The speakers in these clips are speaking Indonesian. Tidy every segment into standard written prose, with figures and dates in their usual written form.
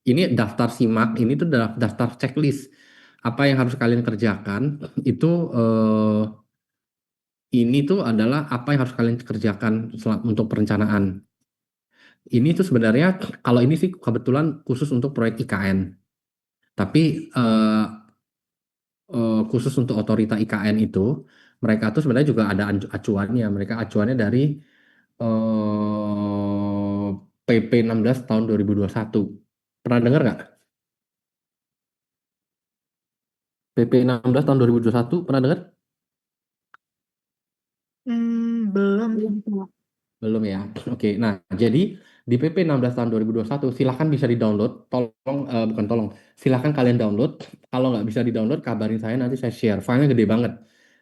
ini daftar simak, ini tuh daftar checklist apa yang harus kalian kerjakan. Itu ini tuh adalah apa yang harus kalian kerjakan untuk perencanaan. Ini tuh sebenarnya kalau ini sih kebetulan khusus untuk proyek IKN. Tapi khusus untuk otorita IKN itu mereka tuh sebenarnya juga ada acuannya. Mereka acuannya dari PP 16 tahun 2021. Pernah dengar nggak? PP 16 tahun 2021 pernah dengar? Belum. Belum ya. Oke. Nah, jadi di PP 16 tahun 2021 silahkan bisa di-download. Tolong bukan tolong. Silahkan kalian download. Kalau nggak bisa di-download kabarin saya nanti saya share. Filenya gede banget.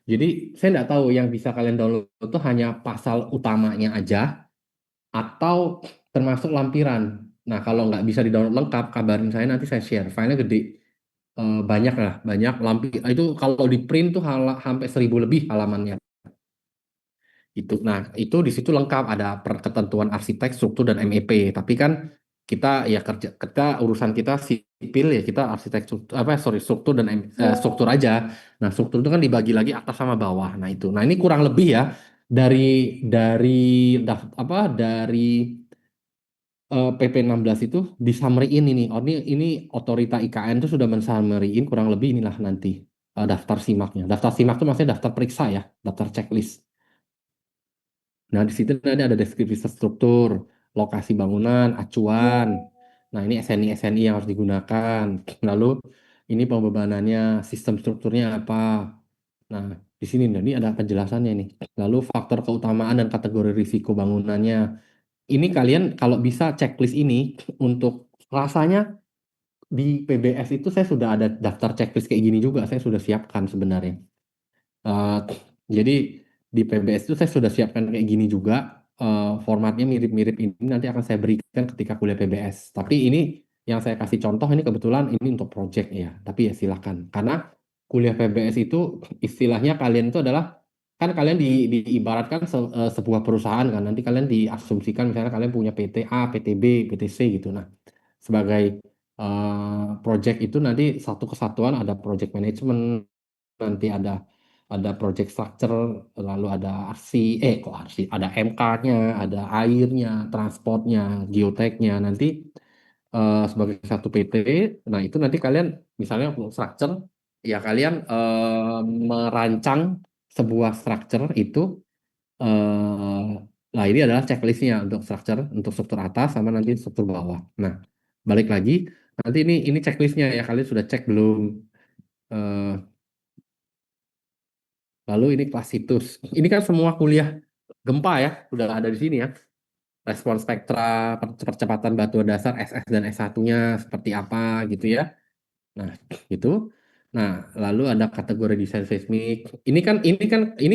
Jadi saya nggak tahu yang bisa kalian download itu hanya pasal utamanya aja atau termasuk lampiran. Nah, kalau nggak bisa di-download lengkap, kabarin saya nanti saya share. Filenya gede. Banyak lah, banyak itu kalau di print tuh sampai 1.000 lebih halamannya. Itu, nah itu di situ lengkap ada ketentuan arsitek, struktur dan MEP. Tapi kan kita ya kerja kita urusan kita sipil ya kita arsitek struktur, apa sorry struktur dan struktur aja. Nah struktur itu kan dibagi lagi atas sama bawah. Nah itu, nah ini kurang lebih ya dari dari dari PP 16 itu disameriin ini. Oh ini otorita IKN itu sudah mensameriin kurang lebih inilah nanti daftar simaknya. Daftar simak itu maksudnya daftar periksa ya, daftar checklist. Nah, di situ nanti ada deskripsi struktur, lokasi bangunan, acuan. Nah, ini SNI-SNI yang harus digunakan. Lalu, ini pembebanannya, sistem strukturnya apa. Nah, di sini nih, ini ada penjelasannya nih. Lalu, faktor keutamaan dan kategori risiko bangunannya. Ini kalian kalau bisa checklist ini untuk rasanya di PBS itu saya sudah ada daftar checklist kayak gini juga. Saya sudah siapkan sebenarnya. Eh, jadi di PBS itu saya sudah siapkan kayak gini juga. Formatnya mirip-mirip ini nanti akan saya berikan ketika kuliah PBS. Tapi ini yang saya kasih contoh ini kebetulan ini untuk project ya. Tapi ya silakan. Karena kuliah PBS itu istilahnya kalian itu adalah kan kalian diibaratkan sebuah perusahaan kan. Nanti kalian diasumsikan misalnya kalian punya PT A, PT B, PT C gitu. Nah, sebagai project itu nanti satu kesatuan ada project management, nanti ada project structure, lalu ada RC, kok RC, ada MK-nya, ada airnya, transportnya, geoteknya, nanti sebagai satu PT. Nah itu nanti kalian misalnya untuk structure, ya kalian merancang sebuah structure itu, nah ini adalah checklistnya untuk structure, untuk struktur atas sama nanti struktur bawah. Nah balik lagi, nanti ini checklistnya ya kalian sudah cek belum? Eh, Lalu ini kelas situs. Ini kan semua kuliah gempa ya, sudah ada di sini ya. Respon spektra, percepatan batuan dasar SS dan S1-nya seperti apa gitu ya. Nah, gitu. Nah, lalu ada kategori desain seismik. Ini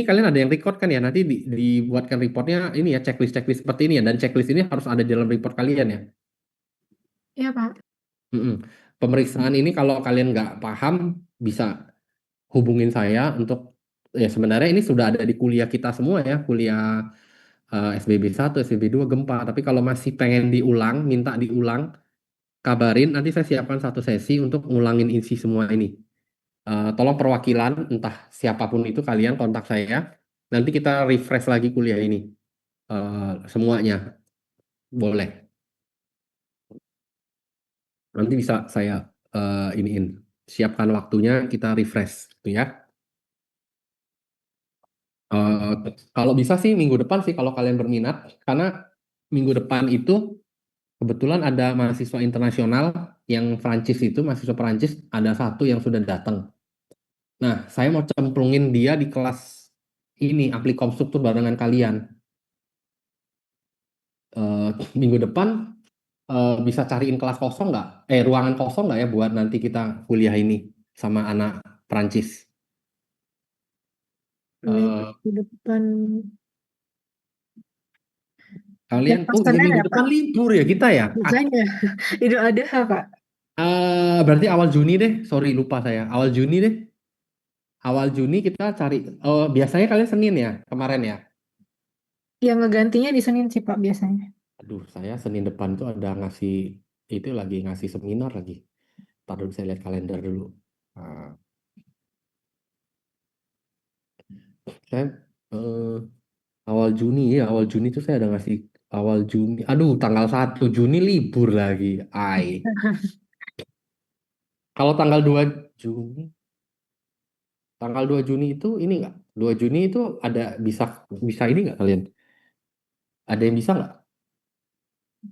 kalian ada yang record kan ya. Nanti dibuatkan reportnya ini ya checklist-checklist seperti ini ya. Dan checklist ini harus ada di dalam report kalian ya. Iya, Pak. Mm-mm. Pemeriksaan ini kalau kalian nggak paham bisa hubungin saya untuk ya sebenarnya ini sudah ada di kuliah kita semua ya, kuliah SBB 1, SBB 2 gempa. Tapi kalau masih pengen diulang, minta diulang, kabarin nanti saya siapkan satu sesi untuk ngulangin isi semua ini. Tolong perwakilan entah siapapun itu kalian kontak saya. Nanti kita refresh lagi kuliah ini. Semuanya boleh. Nanti bisa saya iniin. Siapkan waktunya kita refresh gitu ya. Eh, Kalau bisa sih minggu depan sih kalau kalian berminat, karena minggu depan itu kebetulan ada mahasiswa internasional yang Prancis itu, mahasiswa Prancis ada satu yang sudah datang. Nah, saya mau cemplungin dia di kelas ini, Applikom Struktur barengan kalian. Eh, Minggu depan bisa cariin kelas kosong nggak? Ruangan kosong nggak ya buat nanti kita kuliah ini sama anak Prancis. Eh, Minggu depan. Kalian, Jam oh iya pesanan minggu ya, depan Pak? libur ya kita ya. Makanya. Idul Adha, Pak. Berarti awal Juni deh. Sorry lupa saya. Awal Juni deh. Awal Juni kita cari. Oh, biasanya kalian Senin ya kemarin ya. Yang ngegantinya di Senin sih, Pak, biasanya. Aduh, saya Senin depan tuh ada ngasih. itu lagi ngasih seminar lagi. Ntar dulu saya lihat kalender dulu. Nah, saya eh, awal Juni ya, awal Juni itu saya ada ngasih awal Juni. Aduh, tanggal 1 Juni libur lagi. Ai. Kalau Juni, tanggal 2 Juni itu ini nggak? 2 Juni itu ada bisa bisa ini nggak kalian? Ada yang bisa nggak?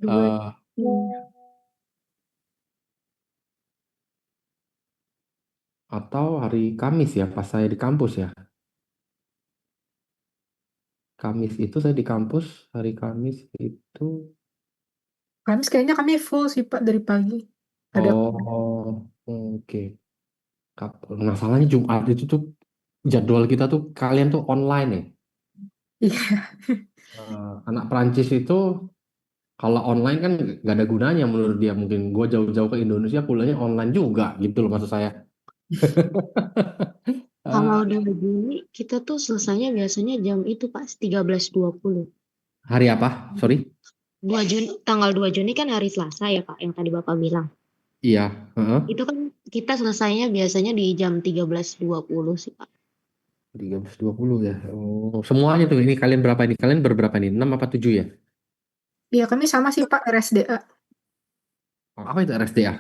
Dua. Eh, atau hari Kamis ya, pas saya di kampus ya. Kamis itu saya di kampus, hari Kamis itu. Kamis kayaknya kami full sih Pak dari pagi. Ada. Oh, oke. Masalahnya Jumat itu tuh jadwal kita tuh kalian tuh online ya. Iya. Anak Prancis itu kalau online kan gak ada gunanya menurut dia. Mungkin gue jauh-jauh ke Indonesia kuliahnya online juga gitu loh maksud saya. Kalau Eh, 2 Juni kita tuh selesainya biasanya jam itu Pak 13.20. hari apa? Sorry. 2 Juni, tanggal 2 Juni kan hari Selasa ya Pak yang tadi Bapak bilang. Iya. Heeh. Itu kan kita selesainya biasanya di jam 13.20 sih Pak. 13.20 ya. Oh, semuanya tuh ini kalian berapa ini? Kalian berberapa nih? 6 apa 7 ya? Iya kami sama sih Pak RSDA. Apa itu RSDA?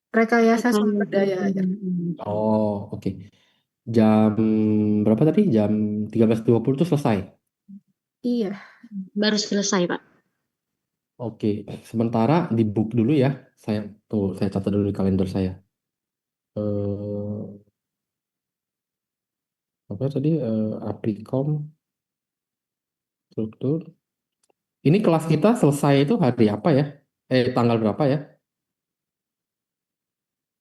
Rekayasa Sumber Rekayasa Daya aja. Penggunaan. Oh, oke. Jam berapa tadi? Jam 13.20 itu selesai. Iya. Baru selesai Pak. Oke, sementara di book dulu ya. Saya catat dulu di kalender saya. Eh, apa tadi? Apricom struktur. Ini kelas kita selesai itu hari apa ya? Tanggal berapa ya?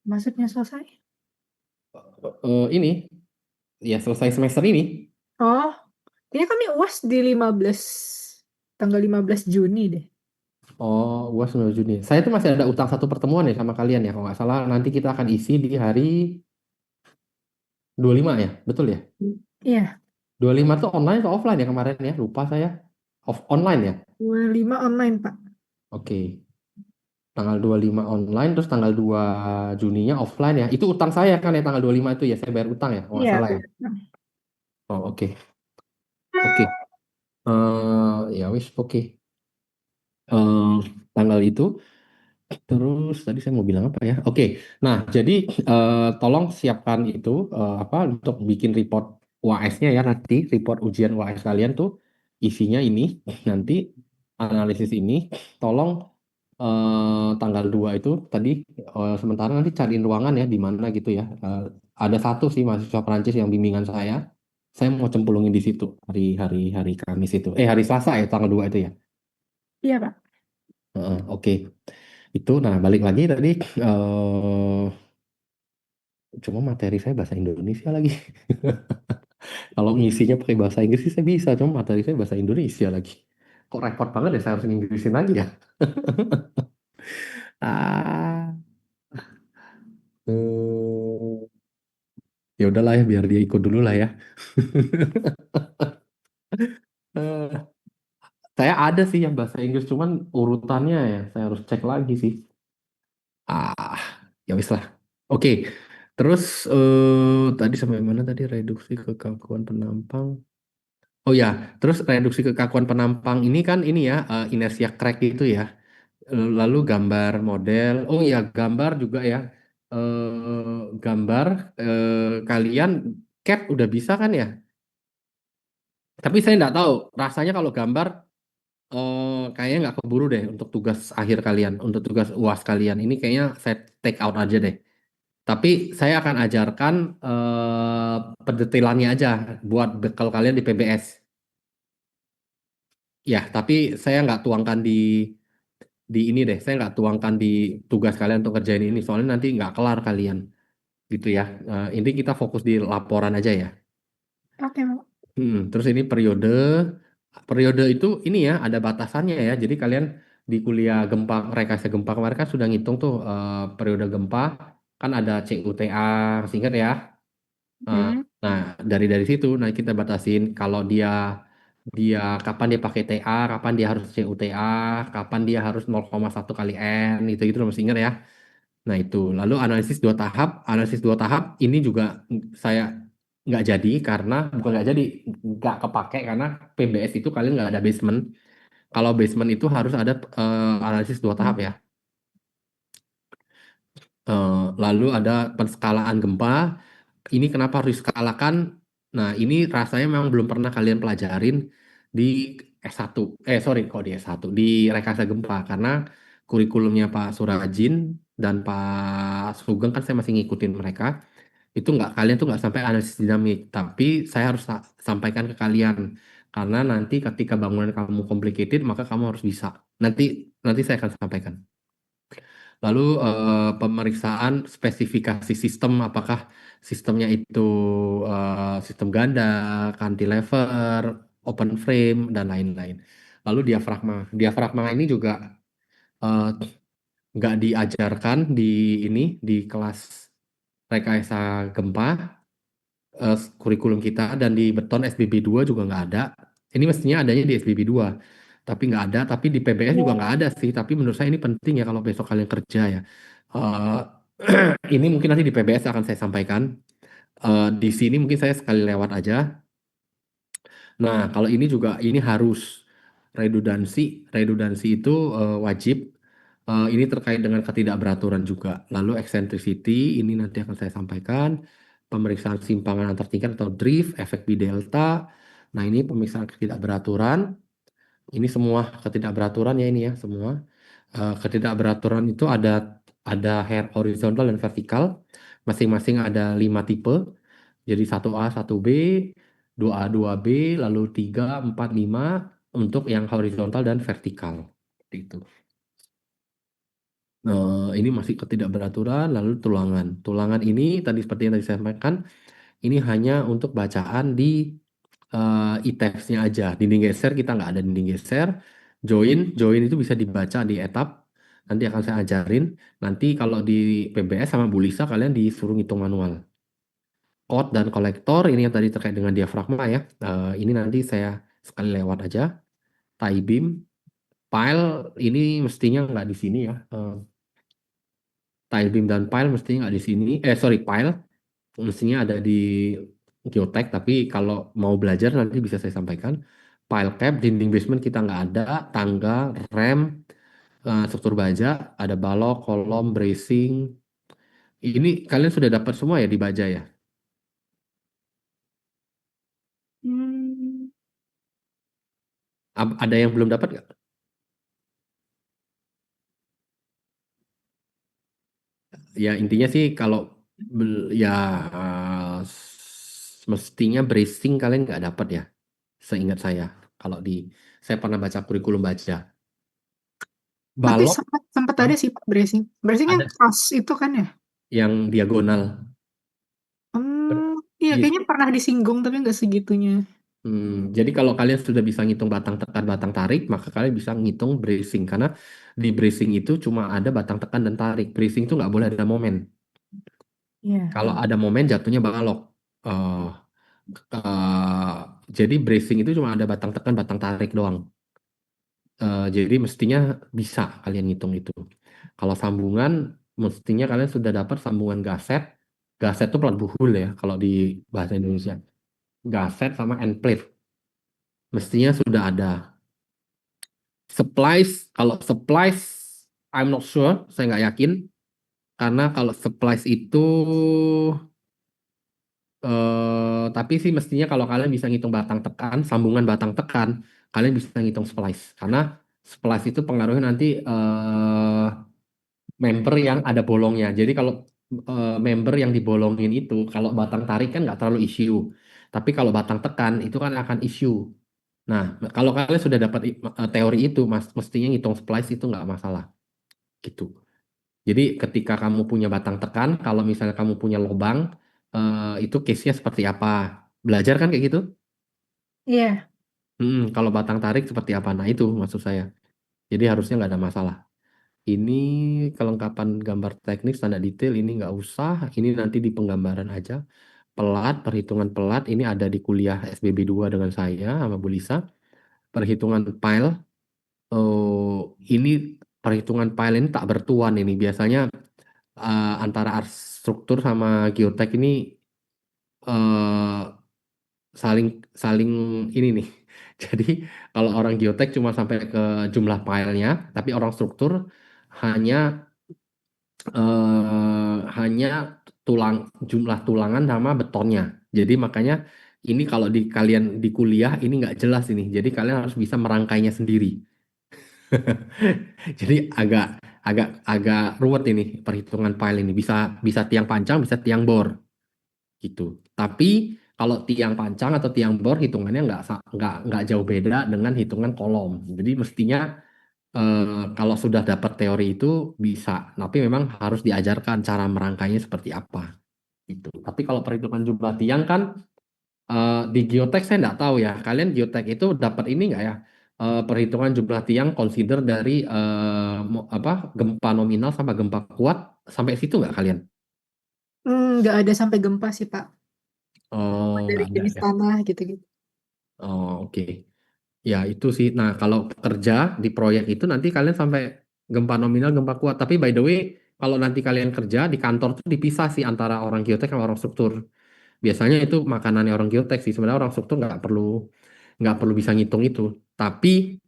Maksudnya selesai? Ini ya selesai semester ini. Oh, kayaknya kami UAS di 15 tanggal 15 Juni deh. Oh, gua 9 Juni. Saya tuh masih ada utang satu pertemuan ya sama kalian ya, kalau nggak salah nanti kita akan isi di hari 25 ya, betul ya? Iya, 25 tuh online atau offline ya kemarin ya? Lupa saya. Online ya? 25 online Pak. Oke. Tanggal 25 online, terus tanggal 2 Juninya offline ya. Itu utang saya kan ya tanggal 25 itu ya, saya bayar utang ya, kalau nggak Iya, salah ya. Pak. Oh, oke. Oke. Ya wis, oke. Eh, tanggal itu. Terus tadi saya mau bilang apa ya? Oke, nah jadi tolong siapkan itu apa untuk bikin report UAS-nya ya nanti report ujian UAS kalian tuh isinya ini nanti analisis ini tolong tanggal 2 itu tadi sementara nanti cariin ruangan ya di mana gitu ya. Ada satu sih mahasiswa Perancis yang bimbingan saya. Saya mau cemplungin di situ hari Kamis itu. Hari Selasa ya tanggal 2 itu ya. Iya, Pak. Oke. Itu nah balik lagi tadi eh cuma materi saya bahasa Indonesia lagi. Kalau ngisinya pakai bahasa Inggris sih saya bisa, cuma materi saya bahasa Indonesia lagi. Kok repot banget ya saya harus Inggrisin lagi ya. Ah, eh, ya udahlah ya biar dia ikut dulu lah ya. Eh, saya ada sih yang bahasa Inggris, cuman urutannya ya saya harus cek lagi sih. Ah, ya wis lah. Oke, terus tadi sampai mana tadi reduksi kekakuan penampang. Oh ya, terus reduksi kekakuan penampang ini kan ini ya inersia crack itu ya. Lalu gambar model. Oh ya, gambar juga ya. Gambar kalian CAD udah bisa kan ya? Tapi saya nggak tahu rasanya kalau gambar kayaknya nggak keburu deh untuk tugas akhir kalian, untuk tugas UAS kalian. Ini kayaknya saya take out aja deh. Tapi saya akan ajarkan pendetailannya aja buat bekal kalian di PBS. Ya, tapi saya nggak tuangkan di ini deh. Saya nggak tuangkan di tugas kalian untuk kerjain ini. Soalnya nanti nggak kelar kalian, gitu ya. Ini kita fokus di laporan aja ya. Oke, Pak. Terus ini periode, periode itu ini ya ada batasannya ya. Jadi kalian di kuliah gempa, rekayasa gempa kemarin kan sudah ngitung tuh periode gempa kan ada CUTA, singkat ya. Eh, Hmm. nah dari situ, nah kita batasin kalau dia dia kapan dia pakai TA, kapan dia harus CUTA, kapan dia harus 0,1 kali N, itu lo mesti ingat ya. Nah itu, lalu analisis dua tahap ini juga saya nggak jadi karena bukan nggak jadi, nggak kepake karena PBS itu kalian nggak ada basement. Kalau basement itu harus ada analisis dua tahap ya. Lalu ada penskalaan gempa. Ini kenapa harus diskalakan? Nah, ini rasanya memang belum pernah kalian pelajarin di S1. Sorry, kok di S1, di Rekayasa Gempa karena kurikulumnya Pak Surajin dan Pak Sugeng kan saya masih ngikutin mereka. Itu nggak, kalian tuh nggak sampai analisis dinamik, tapi saya harus sampaikan ke kalian karena nanti ketika bangunan kamu complicated maka kamu harus bisa. Nanti nanti saya akan sampaikan. Lalu pemeriksaan spesifikasi sistem, apakah sistemnya itu sistem ganda, cantilever, open frame, dan lain-lain. Lalu diafragma. Diafragma ini juga eh, nggak diajarkan di ini di kelas rekayasa gempa, kurikulum kita, dan di beton SBB 2 juga nggak ada. Ini mestinya adanya di SBB 2, tapi nggak ada. Tapi di PBS juga nggak ada sih. Tapi menurut saya ini penting ya kalau besok kalian kerja ya. Eh, ini mungkin nanti di PBS akan saya sampaikan. Di sini mungkin saya sekali lewat aja. Nah, kalau ini juga ini harus redundansi. Redundansi itu wajib. Ini terkait dengan ketidakberaturan juga. Lalu eccentricity ini nanti akan saya sampaikan. Pemeriksaan simpangan antar tingkat atau drift, efek B delta. Nah, ini pemeriksaan ketidakberaturan. Ini semua ketidakberaturan ya ini ya semua. Ketidakberaturan itu ada horizontal dan vertikal. Masing-masing ada 5 tipe. Jadi 1A, 1B, 2A, 2B, lalu 3, 4, 5 untuk yang horizontal dan vertikal. Seperti itu. Ini masih ketidakberaturan, lalu tulangan. Tulangan ini tadi seperti yang tadi saya sampaikan, ini hanya untuk bacaan di e-text-nya aja. Dinding geser kita nggak ada dinding geser. Join itu bisa dibaca di etap. Nanti akan saya ajarin. Nanti kalau di PBS sama Bu Lisa kalian disuruh ngitung manual. Chord dan kolektor ini yang tadi terkait dengan diafragma ya. Ini nanti saya sekali lewat aja. Tie beam, pile ini mestinya nggak di sini ya. Tie beam dan pile mestinya nggak di sini. Sorry, pile mestinya ada di geotek. Tapi kalau mau belajar nanti bisa saya sampaikan. Pile cap, dinding basement kita nggak ada. Tangga, rem, struktur baja, ada balok, kolom, bracing. Ini kalian sudah dapat semua ya di baja ya? Hmm, Ada yang belum dapat nggak? Ya intinya sih kalau ya mestinya bracing kalian nggak dapat ya, seingat saya. Kalau di saya pernah baca kurikulum baca. tapi Balok sempat sempat ada Hah? sih Pak bracing. Bracing yang Ada cross itu kan ya? yang diagonal. Iya Iya. kayaknya pernah disinggung tapi nggak segitunya. Jadi kalau kalian sudah bisa ngitung batang tekan, batang tarik, maka kalian bisa ngitung bracing karena di bracing itu cuma ada batang tekan dan tarik. Bracing itu nggak boleh ada momen. Iya. Kalau ada momen jatuhnya balok. Eh, eh, jadi bracing itu cuma ada batang tekan, batang tarik doang. Jadi mestinya bisa kalian ngitung itu. Kalau sambungan, mestinya kalian sudah dapat sambungan gaset. Gaset itu pelat buhul ya, kalau di bahasa Indonesia. Gaset sama end plate. Mestinya sudah ada. Splice, kalau splice, I'm not sure, saya nggak yakin. Karena kalau splice itu, tapi sih mestinya kalau kalian bisa ngitung batang tekan, sambungan batang tekan, kalian bisa ngitung splice. Karena splice itu pengaruhnya nanti member yang ada bolongnya. Jadi kalau member yang dibolongin itu, kalau batang tarik kan nggak terlalu isu. Tapi kalau batang tekan itu kan akan isu. Nah, kalau kalian sudah dapat teori itu, mestinya ngitung splice itu nggak masalah. Gitu. Jadi ketika kamu punya batang tekan, kalau misalnya kamu punya lubang, itu case-nya seperti apa? Belajar kan kayak gitu? Iya. Kalau batang tarik seperti apa? Nah itu maksud saya. Jadi harusnya nggak ada masalah. Ini kelengkapan gambar teknik standar detail ini nggak usah. Ini nanti di penggambaran aja. Pelat, perhitungan pelat ini ada di kuliah SBB 2 dengan saya sama Bu Lisa. perhitungan pile. Ini perhitungan pile ini tak bertuan ini. Biasanya antara struktur sama geotek ini eh, saling saling ini nih. Jadi kalau orang geotek cuma sampai ke jumlah filenya, tapi orang struktur hanya hanya jumlah tulangan sama betonnya. Jadi makanya ini kalau di kalian di kuliah ini nggak jelas ini. Jadi kalian harus bisa merangkainya sendiri. Jadi agak agak agak ruwet ini perhitungan pile ini. Bisa bisa tiang pancang, bisa tiang bor gitu. Tapi kalau tiang pancang atau tiang bor hitungannya nggak jauh beda dengan hitungan kolom. Jadi mestinya kalau sudah dapat teori itu bisa, tapi memang harus diajarkan cara merangkainya seperti apa gitu. Tapi kalau perhitungan jumlah tiang kan di geotek saya nggak tahu ya. Kalian geotek itu dapat ini nggak ya? Perhitungan jumlah tiang consider dari apa gempa nominal sama gempa kuat sampai situ nggak kalian? Nggak ada sampai gempa sih, Pak. Oh, Dari nggak ada jenis ya. tanah gitu-gitu. Oh, oke. Ya, itu sih. Nah, kalau kerja di proyek itu nanti kalian sampai gempa nominal, gempa kuat. Tapi by the way, kalau nanti kalian kerja di kantor tuh dipisah sih antara orang geotek sama orang struktur. Biasanya itu makanannya orang geotek sih. Sebenarnya orang struktur nggak perlu bisa ngitung itu. Tapi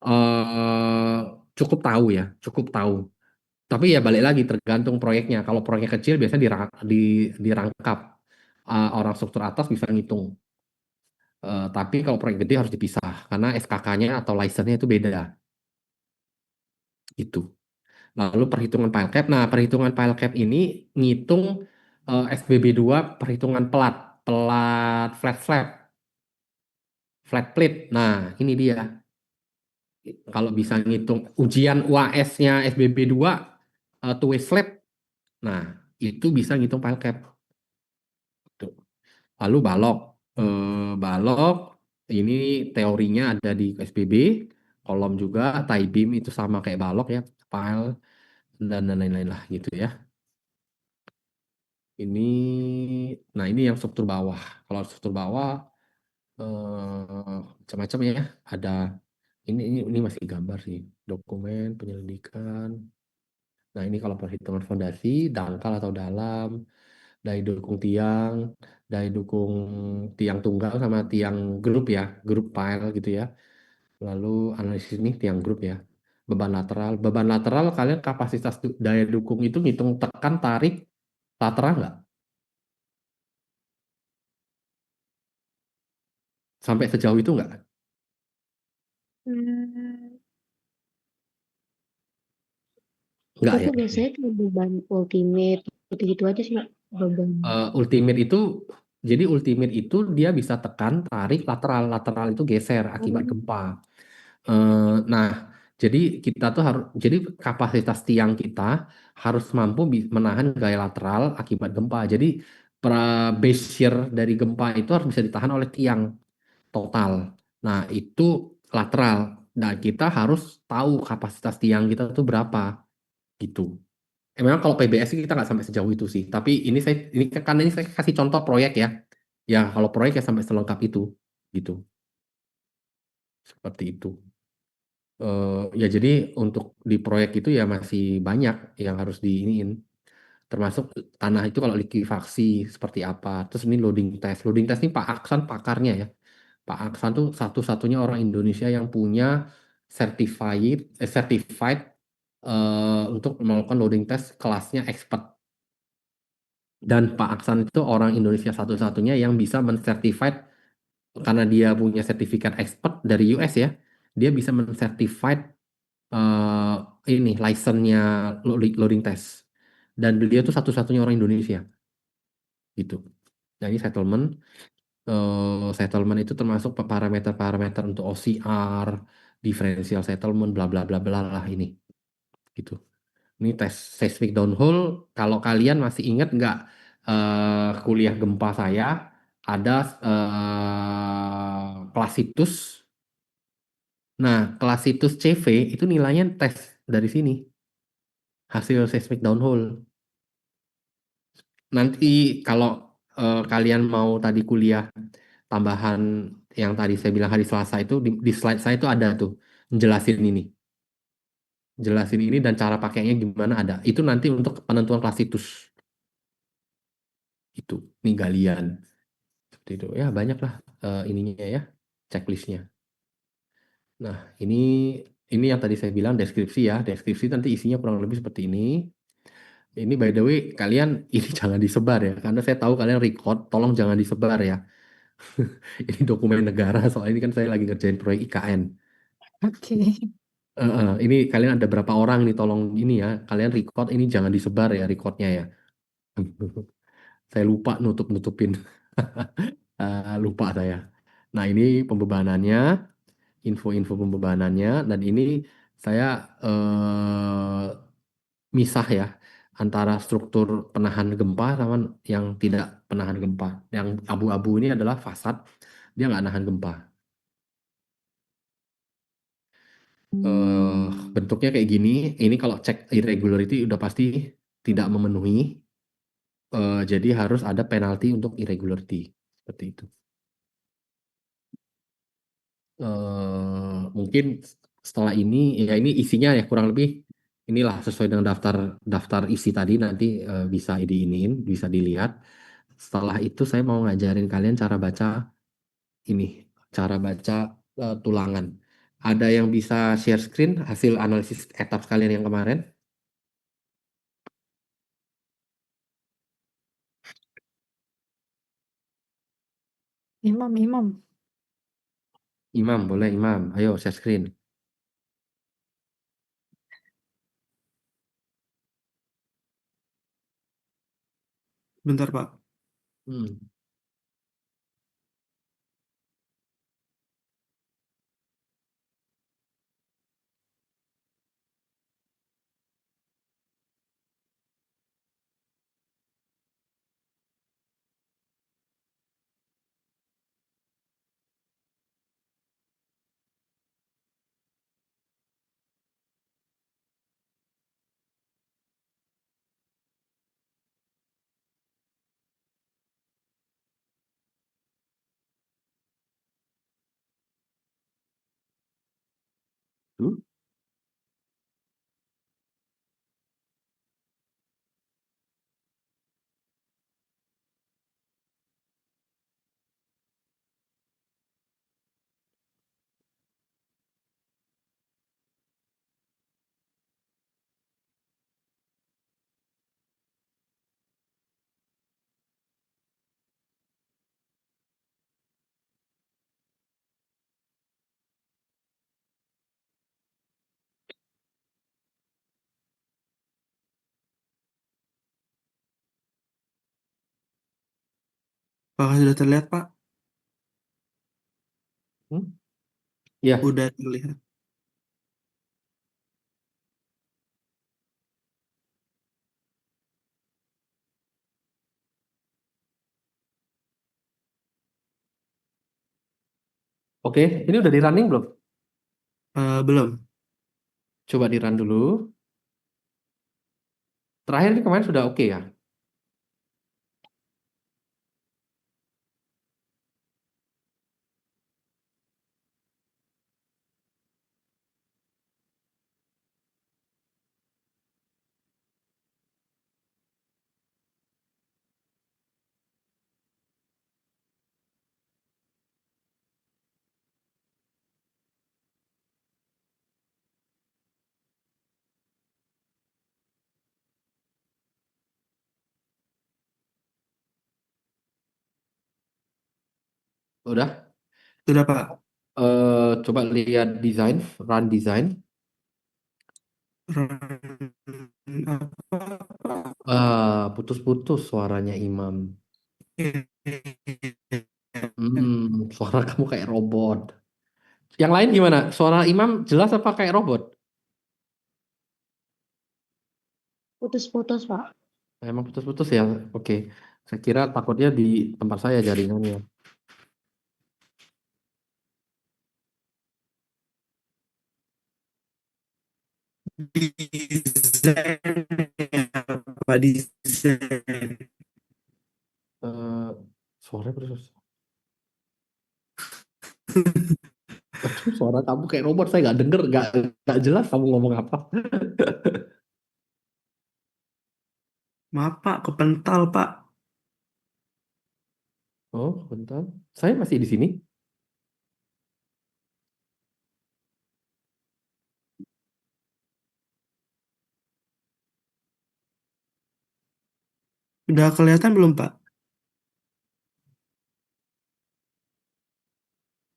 eh cukup tahu ya, cukup tahu. Tapi ya balik lagi tergantung proyeknya. Kalau proyek kecil biasanya dirangkap. Orang struktur atas bisa ngitung. Tapi kalau proyek gede harus dipisah karena SKK-nya atau license-nya itu beda gitu. Lalu perhitungan pile cap. Nah, perhitungan pile cap ini ngitung SBB 2 perhitungan pelat, pelat flat plate. Nah, ini dia. Kalau bisa ngitung ujian UAS-nya SBB 2 two way slab. Nah, itu bisa ngitung pile cap. Tuh. Lalu balok. Balok ini teorinya ada di SBB, kolom juga, tie beam itu sama kayak balok ya, pile dan lain-lain lah gitu ya. Ini, nah ini yang struktur bawah. Kalau struktur bawah macam-macam ya. Ada ini masih gambar sih, dokumen penyelidikan. Nah ini kalau perhitungan fondasi, dangkal atau dalam, daya dukung tiang, daya dukung tiang tunggal sama tiang grup ya, grup pile gitu ya. Lalu analisis nih tiang grup ya. Beban lateral kalian kapasitas daya dukung itu ngitung tekan tarik lateral nggak? Sampai sejauh itu nggak? Hmm, Nggak Kita ya. tuh biasanya cuma beban ultimate gitu-gitu aja sih, Pak. Beban. Ultimate itu jadi ultimate itu dia bisa tekan tarik lateral lateral itu geser akibat Oh, gempa. Nah, jadi kita tuh harus jadi kapasitas tiang kita harus mampu menahan gaya lateral akibat gempa. Jadi base shear dari gempa itu harus bisa ditahan oleh tiang total. Nah, itu lateral. Nah, kita harus tahu kapasitas tiang kita tuh berapa gitu. Memang kalau PBS sih kita nggak sampai sejauh itu sih. Tapi ini karena ini saya kasih contoh proyek ya. Ya kalau proyek ya sampai selengkap itu gitu. Seperti itu. Ya jadi untuk di proyek itu ya masih banyak yang harus diiniin. Termasuk tanah itu kalau likuifaksi seperti apa. Terus ini loading test. Loading test ini Pak Aksan pakarnya ya. Pak Aksan tuh satu-satunya orang Indonesia yang punya certified untuk melakukan loading test kelasnya expert. Dan Pak Aksan itu orang Indonesia satu-satunya yang bisa mencertified karena dia punya sertifikat expert dari US ya. Dia bisa mencertified eh, ini license-nya loading test. Dan dia tuh satu-satunya orang Indonesia gitu. Nah ini settlement itu termasuk parameter-parameter untuk OCR, differential settlement, bla bla bla bla lah ini gitu. Ini tes seismic downhole. Kalau kalian masih ingat nggak kuliah gempa saya ada Clasitus. Nah, Clasitus CV itu nilainya tes dari sini hasil seismic downhole. Nanti kalau kalian mau tadi kuliah tambahan yang tadi saya bilang hari Selasa itu di slide saya itu ada tuh jelasin ini dan cara pakainya gimana ada. Itu nanti untuk penentuan kelas situs itu, nih galian seperti itu. Ya banyak lah ininya ya, checklistnya. Nah ini yang tadi saya bilang deskripsi ya. Deskripsi nanti isinya kurang lebih seperti ini. Ini by the way kalian ini jangan disebar ya, karena saya tahu kalian record. Tolong jangan disebar ya. Ini dokumen negara, soalnya ini kan saya lagi ngerjain proyek IKN. Oke. Ini kalian ada berapa orang nih, tolong ini ya, kalian record ini jangan disebar ya recordnya ya. Saya lupa nutupin. Lupa saya. Nah ini pembebanannya, info-info pembebanannya, dan ini saya misah ya antara struktur penahan gempa sama yang tidak penahan gempa. Yang abu-abu ini adalah fasad, dia nggak nahan gempa. Bentuknya kayak gini. Ini kalau cek irregularity udah pasti tidak memenuhi. Jadi harus ada penalti untuk irregularity seperti itu. Mungkin setelah ini ya ini isinya ya kurang lebih inilah sesuai dengan daftar isi tadi, nanti bisa diiniin, bisa dilihat. Setelah itu saya mau ngajarin kalian cara baca ini, cara baca tulangan. Ada yang bisa share screen hasil analisis etap kalian yang kemarin? Imam. Imam, boleh Imam. Ayo share screen. Bentar, Pak. Hmm. Tuh. Apakah sudah terlihat, Pak? Hmm? Ya, Udah terlihat. oke. Ini udah di running belum? Belum. Coba di run dulu. Terakhir ini kemarin sudah oke ya? Udah? Sudah, Pak. Coba lihat desain, run design. Apa? Putus-putus suaranya Imam. Suara kamu kayak robot. Yang lain gimana? Suara Imam jelas apa kayak robot? Putus-putus, Pak. Emang putus-putus ya? Oke. Saya kira takutnya di tempat saya jaringannya. Desain apa desain? Eh, Suaranya putus. Aduh, suara kamu kayak robot, saya nggak denger, nggak jelas kamu ngomong apa. Maaf Pak, kepental Pak. Oh, bentar. Saya masih di sini. Udah kelihatan belum Pak?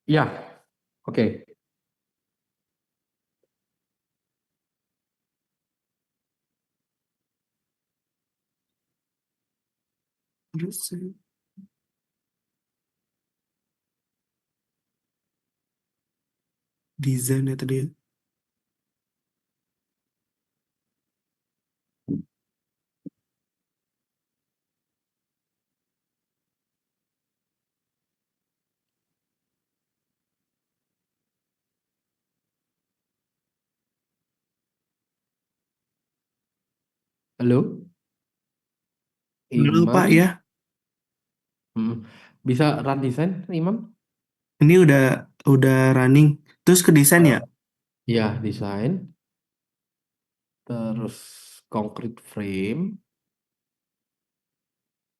Iya, oke. Terus, desain ya tadi ya. Halo, Halo Pak Imam. ya, Hmm. Bisa run design, Imam? ini udah running. Terus ke desain ya? Ya, desain. Terus concrete frame.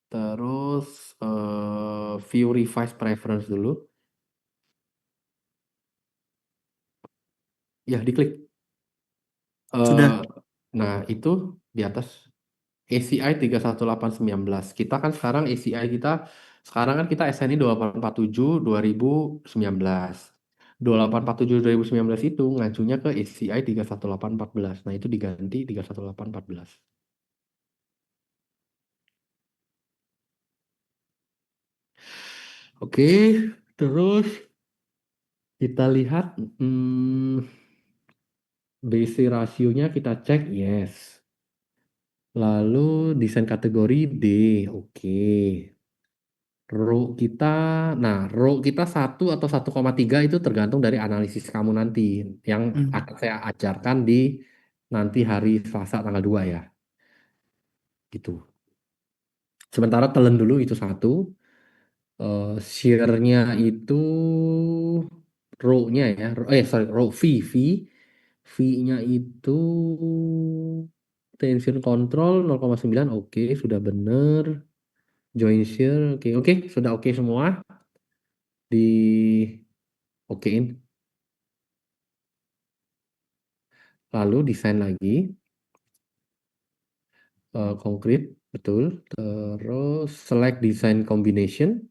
Terus view revise preference dulu. Ya, diklik. Eh, Sudah. nah, itu di atas ACI 31819. Kita kan sekarang ACI kita, sekarang kan kita SNI 2847 2019. 2847 2019 itu ngacunya ke ACI 31814. Nah, itu diganti 31814. Oke, terus kita lihat BC rasionya kita cek yes. Lalu desain kategori D, oke. Row kita, nah row kita 1 atau 1,3 itu tergantung dari analisis kamu nanti, yang Hmm. akan saya ajarkan di nanti hari Selasa tanggal 2 ya, gitu. Sementara telan dulu itu satu, shear-nya itu row-nya ya, sorry, row V-nya itu tension control 0,9, oke, sudah benar. Join shear, oke, oke, sudah oke semua, di okein. Lalu desain lagi, konkret, betul. Terus select design combination.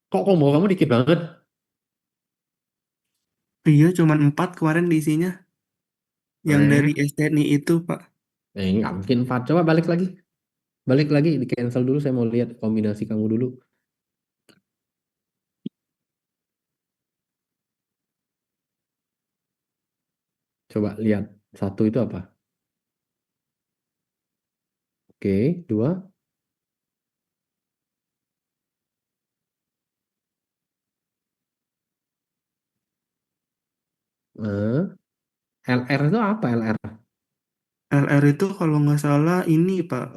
Kok combo kamu dikit banget? Iya, cuman 4 kemarin diisinya. Yang Eh, dari STNI itu Pak. nggak mungkin 4. Coba balik lagi. Balik lagi, di cancel dulu. Saya mau lihat kombinasi kamu dulu. Coba lihat. Satu itu apa? Oke, dua. Eh, LR itu apa LR? LR itu kalau nggak salah ini Pak.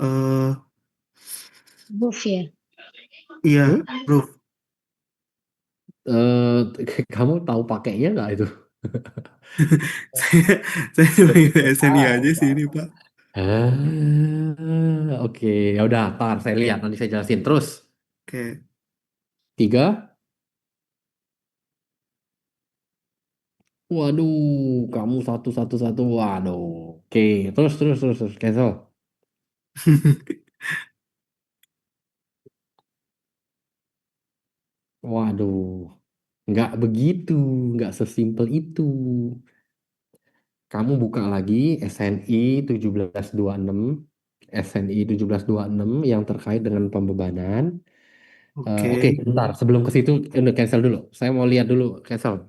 Buff ya. Iya, Hmm? roof. Kamu tahu pakainya nggak itu? Saya saya cuma ingat SNI aja sih ini Pak. Oke, ya udah, tar saya lihat nanti saya jelasin. Terus Oke. tiga. Waduh, kamu satu satu satu. Waduh. Oke, terus cancel. Waduh, nggak begitu, nggak sesimpel itu. Kamu buka lagi SNI 1726, SNI 1726 yang terkait dengan pembebanan. Oke, Oke, bentar. Sebelum ke situ, cancel dulu. Saya mau lihat dulu, cancel,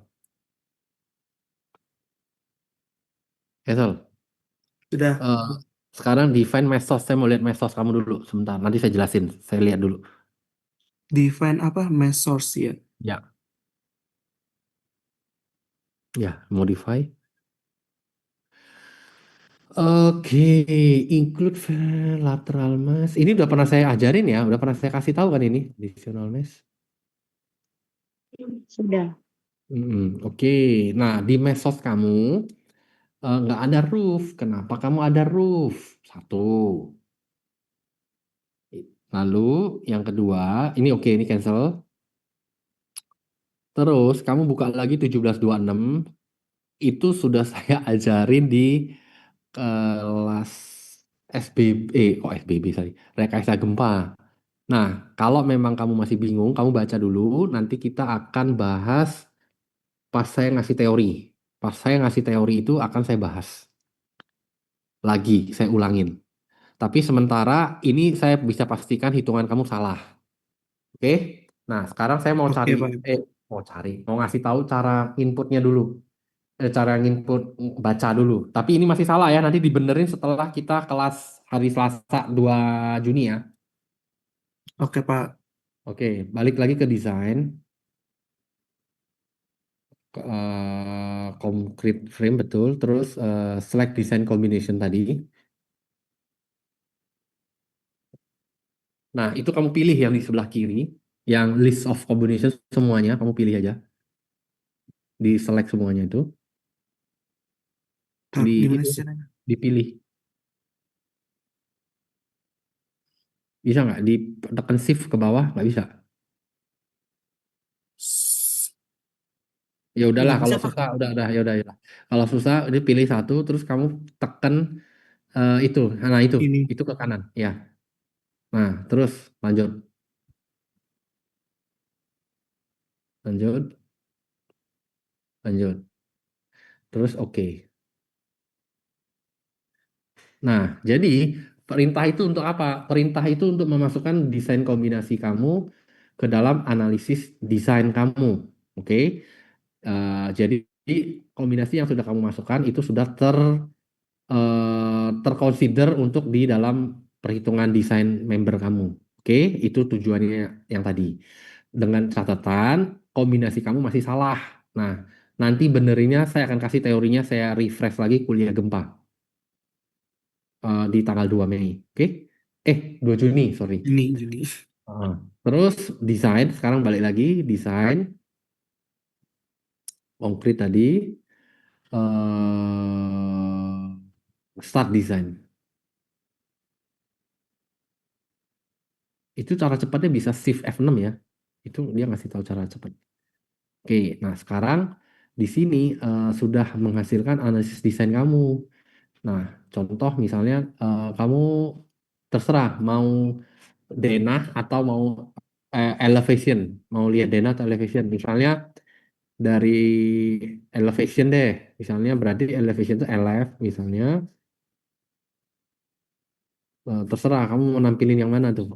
cancel. sudah. Eh, sekarang define mesos. Saya mau lihat mesos kamu dulu. Sebentar, nanti saya jelasin. Saya lihat dulu. Define apa? Mass source ya. Ya, ya, modify. Oke, include lateral mass. Ini udah pernah saya ajarin ya, udah pernah saya kasih tahu kan ini, additional mass. Sudah. Oke. Nah, di mesos kamu nggak ada roof. Kenapa kamu ada roof? Satu. Lalu yang kedua, ini oke, ini cancel. Terus kamu buka lagi 1726, itu sudah saya ajarin di kelas SBB, SBB sorry, rekayasa gempa. Nah, kalau memang kamu masih bingung, kamu baca dulu, nanti kita akan bahas pas saya ngasih teori. Pas saya ngasih teori itu akan saya bahas lagi, saya ulangin. Tapi sementara ini saya bisa pastikan hitungan kamu salah. Oke? Nah, sekarang saya mau Oke, cari, Pak. mau ngasih tahu cara inputnya dulu. Cara input baca dulu. Tapi ini masih salah ya, nanti dibenerin setelah kita kelas hari Selasa 2 Juni ya. Oke, Pak. Oke, balik lagi ke desain. Concrete frame betul. Terus select design combination tadi. Nah, itu kamu pilih yang di sebelah kiri, yang list of combination semuanya, kamu pilih aja. Di select semuanya itu. Tar, Di gimana itu sih caranya? dipilih. Bisa nggak? Ditekan shift ke bawah? Nggak bisa. Ya udahlah, Nggak bisa, kalau Pak. susah, udah, ya udah, ya udah. Kalau susah, ini pilih satu, terus kamu tekan itu, nah Ini. itu ke kanan, ya. Nah, terus lanjut, lanjut, lanjut, terus oke. Nah, jadi perintah itu untuk apa? Perintah itu untuk memasukkan desain kombinasi kamu ke dalam analisis desain kamu, oke? Jadi kombinasi yang sudah kamu masukkan itu sudah terconsider untuk di dalam perhitungan desain member kamu. Oke, itu tujuannya yang tadi. Dengan catatan kombinasi kamu masih salah. Nah, nanti benerinnya saya akan kasih teorinya, saya refresh lagi kuliah gempa di tanggal 2 Mei. Oke? 2 Juni, sorry. Ini. Heeh. Terus desain, sekarang balik lagi desain konkret tadi start design. Itu cara cepatnya bisa shift F6 ya. Itu dia ngasih tahu cara cepat. Oke, nah sekarang di sini sudah menghasilkan analisis desain kamu. Nah, contoh misalnya kamu terserah mau denah atau mau elevation, mau lihat denah atau elevation. Misalnya dari elevation deh, misalnya berarti elevation itu LF misalnya. Terserah kamu mau nampilin yang mana tuh,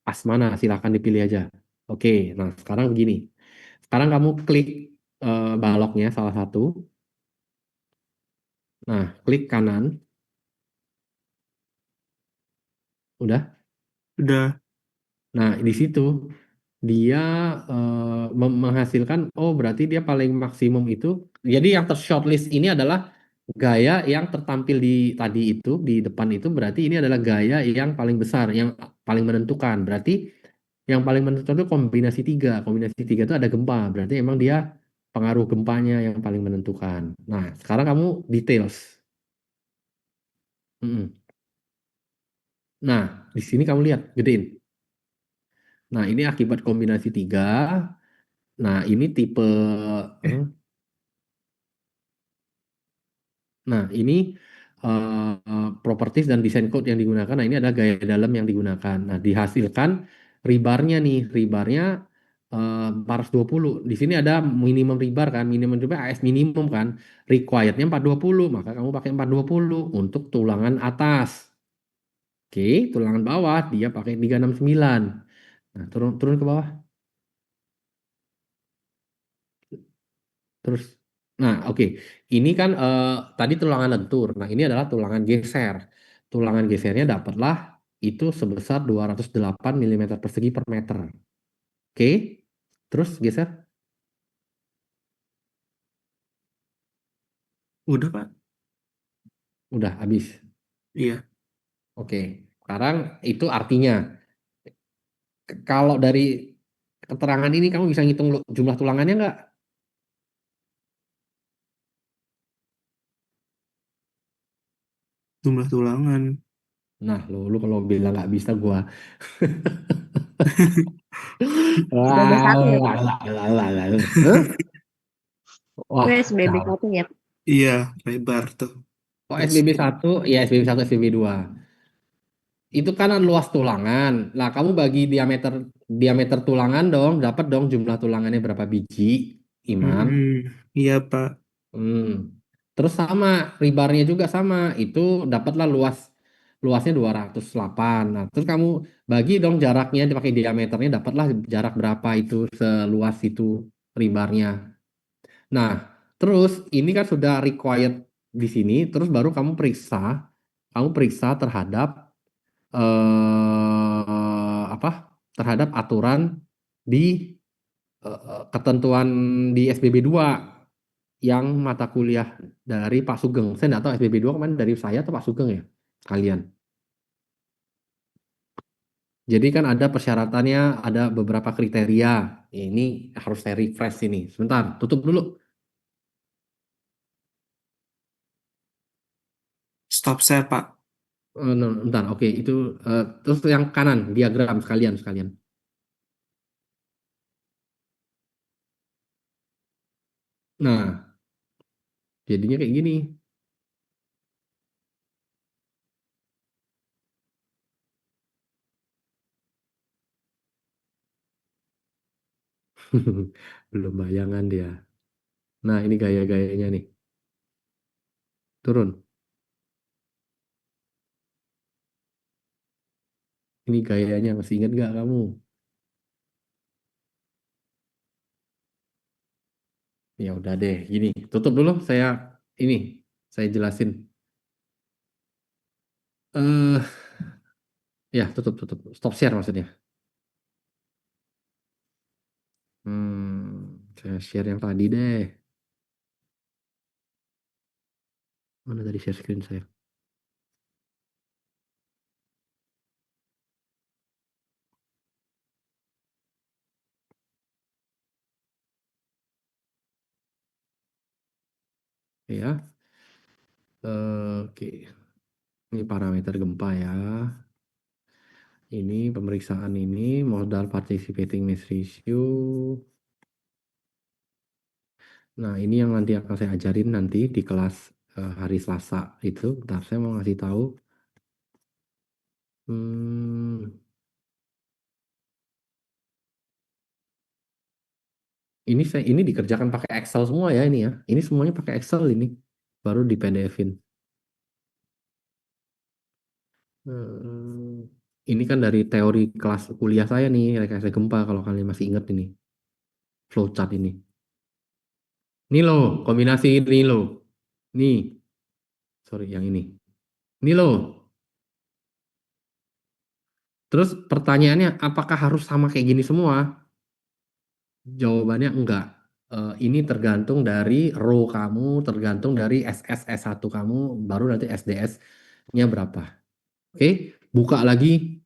pas mana silahkan dipilih aja. Oke, nah sekarang begini. Sekarang kamu klik baloknya salah satu. Nah, klik kanan. Udah. Udah. Nah, di situ dia menghasilkan, oh berarti dia paling maksimum itu. Jadi yang tershortlist ini adalah gaya yang tertampil di tadi itu, di depan itu berarti ini adalah gaya yang paling besar, yang paling menentukan. Berarti yang paling menentukan itu kombinasi tiga. Kombinasi tiga itu ada gempa, berarti emang dia pengaruh gempanya yang paling menentukan. Nah, sekarang kamu details. Mm-mm. Nah, di sini kamu lihat, gedein. Nah, ini akibat kombinasi tiga. Nah, ini tipe. Eh, Nah, ini properties dan desain code yang digunakan. Nah, ini ada gaya dalam yang digunakan. Nah, dihasilkan rebarnya nih. Rebarnya 420. Di sini ada minimum rebar kan. Minimum rebar AS minimum kan. Requirednya 420. Maka kamu pakai 420 untuk tulangan atas. Oke, tulangan bawah dia pakai 369. Nah, turun turun ke bawah. Terus, nah oke, ini kan tadi tulangan lentur. Nah ini adalah tulangan geser. Tulangan gesernya dapatlah itu sebesar 208 mm persegi per meter. Oke, terus geser. udah, Pak. Udah habis. Iya. Oke. Sekarang itu artinya kalau dari keterangan ini kamu bisa ngitung jumlah tulangannya nggak? Jumlah tulangan. Nah, lu kalau bilang nggak bisa gua. SBB satu ya Pak? Hah? Wah, Gue SBB salah. satu ya. Iya, lebar tuh. Oh, Terus SBB 1, ya SBB 1, SBB 2. Itu kan luas tulangan. Nah, kamu bagi diameter diameter tulangan dong, dapat dong jumlah tulangannya berapa biji, Imam. iya Pak. Hmm. Terus sama, ribarnya juga sama. Itu dapatlah luasnya 208. Nah, terus kamu bagi dong jaraknya dipakai diameternya, dapatlah jarak berapa itu seluas itu ribarnya. Nah, terus ini kan sudah required di sini, terus baru kamu periksa terhadap apa? Terhadap aturan di ketentuan di SBB 2 yang mata kuliah dari Pak Sugeng. Saya nggak tahu SBB 2 kemarin dari saya atau Pak Sugeng ya, kalian. Jadi kan ada persyaratannya, ada beberapa kriteria. Ini harus saya refresh ini. Sebentar, tutup dulu. Stop share Pak. No, bentar, oke. Itu terus yang kanan, diagram sekalian sekalian. Nah, jadinya kayak gini. Belum bayangan dia. Nah, ini gaya-gayanya nih. Turun. Ini gayanya masih ingat gak kamu? Ya udah deh, gini. Tutup dulu, ini saya jelasin. Eh, ya tutup tutup. Stop share maksudnya. Saya share yang tadi deh. Mana tadi share screen saya? Ya, oke. Ini parameter gempa ya. Ini pemeriksaan ini modal participating mass ratio. Nah, ini yang nanti akan saya ajarin nanti di kelas hari Selasa itu. Bentar, saya mau ngasih tahu. Hmm, ini dikerjakan pakai Excel semua ya ini ya. Ini semuanya pakai Excel ini. Baru di PDF-in. Hmm, ini kan dari teori kelas kuliah saya nih, rekayasa gempa kalau kalian masih ingat ini. Flowchart ini. Ini loh, kombinasi ini loh. Nih, sorry yang ini. Ini loh. Terus pertanyaannya, apakah harus sama kayak gini semua? Jawabannya enggak. Ini tergantung dari row kamu, tergantung dari SS S1 kamu, baru nanti SDS-nya berapa. Oke, buka lagi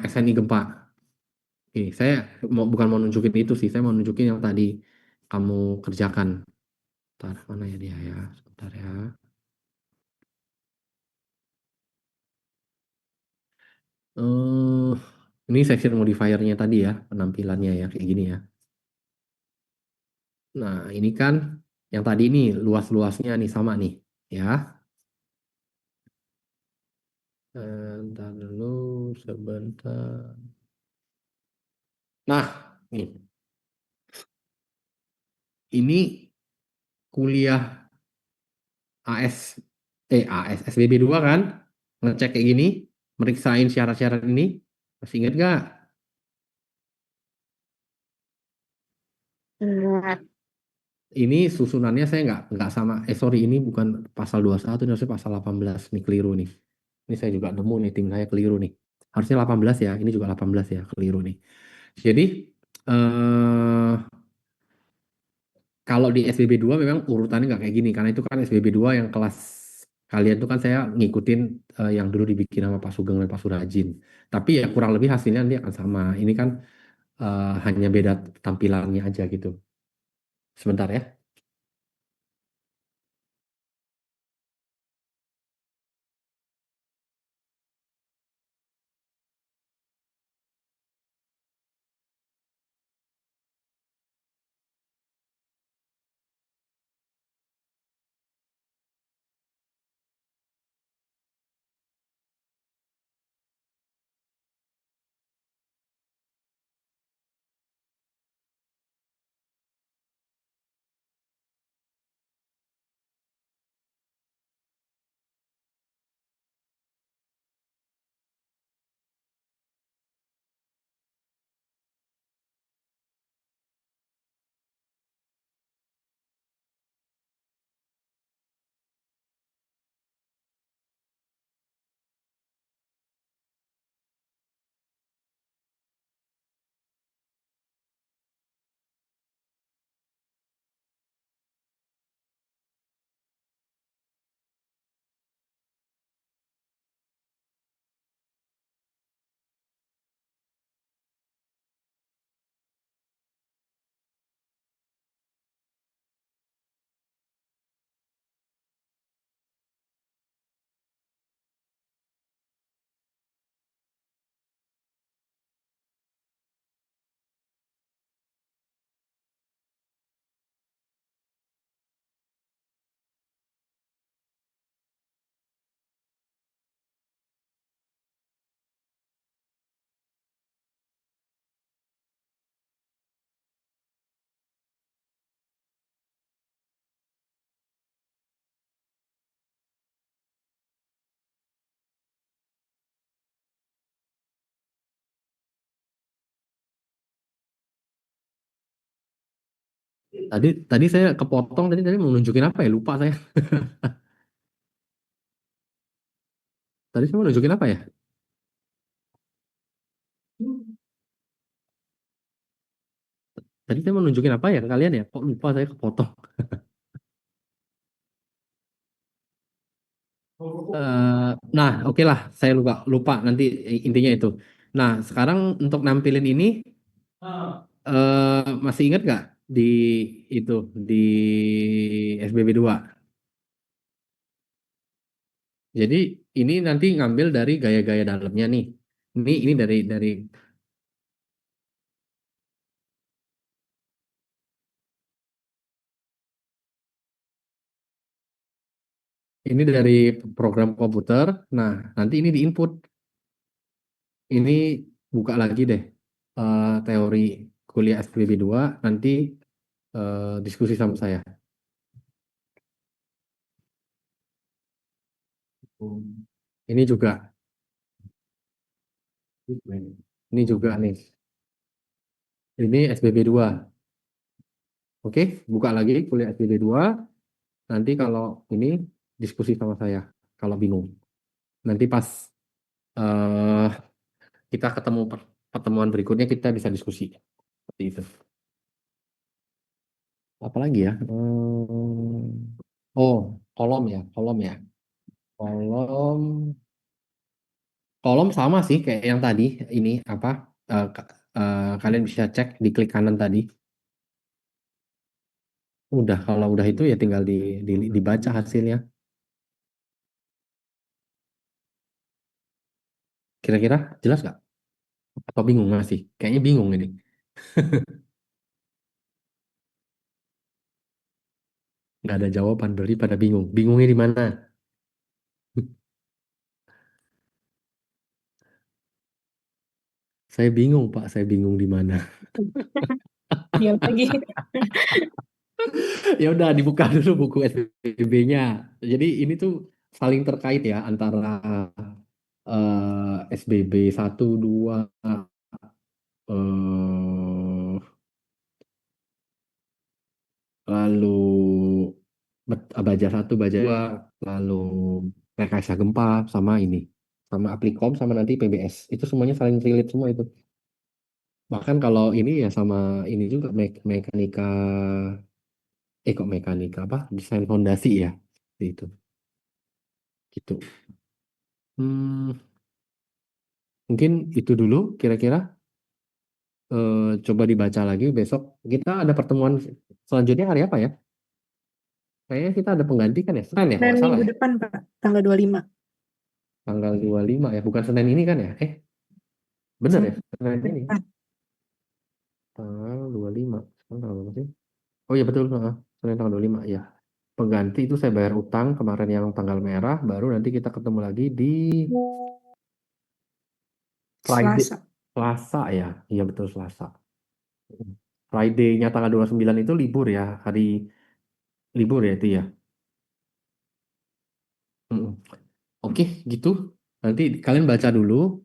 SNI gempa. Oke, saya bukan mau nunjukin itu sih, saya mau nunjukin yang tadi kamu kerjakan. Bentar, mana ya dia ya? Sebentar ya. eh ini section modifiernya tadi ya, penampilannya ya, kayak gini ya. Nah, ini kan yang tadi ini luas-luasnya nih sama nih, ya. Bentar dulu, sebentar. Nah, nih, ini kuliah AS, SBB 2 kan, ngecek kayak gini, meriksain syarat-syarat ini, masih ingat gak? Enggak. Ini susunannya saya nggak sama, sorry ini bukan pasal 21, ini harusnya pasal 18, nih keliru nih. Ini saya juga nemu nih, tim saya keliru nih. Harusnya 18 ya, ini juga 18 ya, keliru nih. Jadi, eh kalau di SBB 2 memang urutannya nggak kayak gini, karena itu kan SBB 2 yang kelas kalian tuh kan saya ngikutin yang dulu dibikin sama Pak Sugeng dan Pak Surajin. Tapi ya kurang lebih hasilnya nanti akan sama. Ini kan hanya beda tampilannya aja gitu. Sebentar ya. Tadi tadi saya kepotong tadi mau nunjukin apa ya? Lupa saya. Tadi saya mau nunjukin apa ya? Tadi saya mau nunjukin apa ya ke kalian ya? Kok lupa saya kepotong. Nah, oke lah, saya lupa lupa nanti intinya itu. Nah, sekarang untuk nampilin ini masih ingat nggak di itu di SBB 2? Jadi ini nanti ngambil dari gaya-gaya dalamnya nih. Ini dari ini dari program komputer. Nah, nanti ini diinput. Ini buka lagi deh teori kuliah SPB 2 nanti diskusi sama saya. Ini juga, ini juga nih. Ini SPB 2. Oke, buka lagi kuliah SPB 2. Nanti kalau ini diskusi sama saya kalau bingung. Nanti pas eh, kita ketemu pertemuan berikutnya kita bisa diskusi seperti itu. Apalagi ya? Oh, kolom ya, kolom ya. Kolom Kolom sama sih kayak yang tadi. Ini apa? Kalian bisa cek di klik kanan tadi. Udah, kalau udah itu ya tinggal dibaca hasilnya. Kira-kira jelas nggak? Atau bingung masih? Kayaknya bingung ini. Nggak ada jawaban, berarti pada bingung. Bingungnya di mana? Saya bingung, Pak. Saya bingung di mana. Diam lagi. Ya udah, dibuka dulu buku SPB-nya. Jadi ini tuh saling terkait ya antara SBB 1, 2, eh, lalu baja 1, baja 2, lalu rekayasa gempa sama ini, sama Aplikom sama nanti PBS. Itu semuanya saling relate semua itu. Bahkan kalau ini ya sama ini juga mekanika, kok mekanika apa? Desain fondasi ya. Seperti itu. gitu. Hmm, mungkin itu dulu kira-kira. Coba dibaca lagi besok. Kita ada pertemuan selanjutnya hari apa ya? Kayaknya kita ada pengganti kan ya? Senin ya kalau Dan nggak salah minggu ya? depan, Pak, tanggal 25. Tanggal 25 ya, bukan Senin ini kan ya? Bener ya? Senin Senin ini. depan. Tanggal 25. Sekarang tanggal berapa sih? Oh iya betul. Senin tanggal 25 ya. Pengganti itu saya bayar utang kemarin yang tanggal merah, baru nanti kita ketemu lagi di Friday, Selasa. Selasa ya. Iya betul Selasa. Friday-nya tanggal 29 itu libur ya, hari libur ya itu ya. Mm. Oke, gitu. Nanti kalian baca dulu.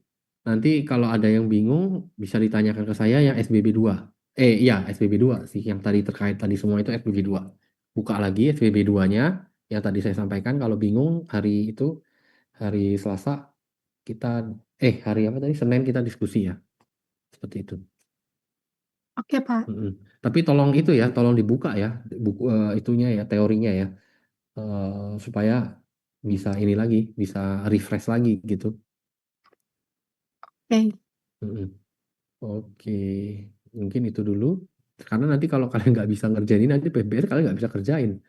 Nanti kalau ada yang bingung bisa ditanyakan ke saya yang SBB 2. Iya, SBB 2 sih yang tadi terkait tadi semua itu SBB 2. Buka lagi SBB 2-nya yang tadi saya sampaikan. Kalau bingung hari itu hari Selasa kita hari apa tadi? Senin kita diskusi ya. Seperti itu. Oke, Pak. Mm-mm. Tapi tolong itu ya, tolong dibuka ya buku itunya ya, teorinya ya. Supaya bisa ini lagi, bisa refresh lagi gitu. Oke. Mm-mm. Oke, mungkin itu dulu. Karena nanti kalau kalian nggak bisa ngerjain ini, nanti PBR kalian nggak bisa kerjain.